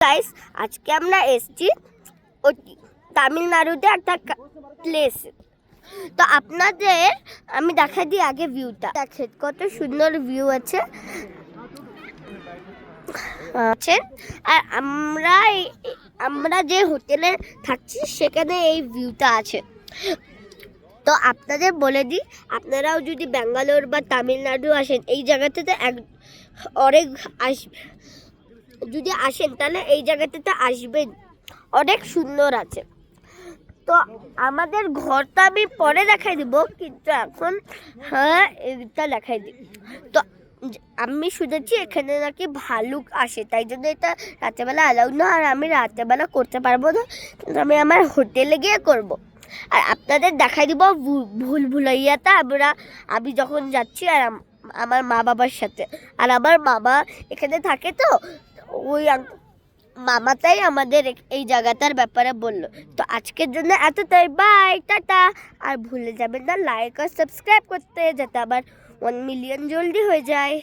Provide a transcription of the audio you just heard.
Guys, আজকে আমরা এসেছি তামিলনাড়ুতে একটা প্লেস। তো আপনাদের আমি দেখাই দিই আগে ভিউটা। দেখেন কত সুন্দর ভিউ আছে। আর আমরা যে হোটেলে থাকছি সেখানে এই ভিউটা আছে। তো আপনাদের বলে দিই, আপনারাও যদি ব্যাঙ্গালোর বা তামিলনাড়ু আসেন, এই জায়গাটাতে অনেক যদি আসেন তাহলে এই জায়গাটাতে আসবেন, অনেক সুন্দর আছে। তো আমাদের ঘরটা আমি পরে দেখাই দিব, কিন্তু এখন এটা দেখাই দিই। তো আমি শুনেছি এখানে নাকি ভালুক আসে, তাই জন্য এটা রাতেরবেলা অ্যালাউ না, আর আমি রাতেরবেলা করতে পারবো না, কিন্তু আমি আমার হোটেলে গিয়ে করব। আর আপনাদের দেখাই দিব ভুল ভুলাইয়াটা আমি যখন যাচ্ছি, আর আমার মা বাবার সাথে। আর আমার মামা এখানে থাকে, তো ওই মামাটাই আমাদের এই জায়গাটার ব্যাপারে বললো। তো আজকের জন্য এতটাই, বাই, টাটা। আর ভুলে যাবেন না লাইক আর সাবস্ক্রাইব করতে, যাতে আবার 1 মিলিয়ন জলদি হয়ে যায়।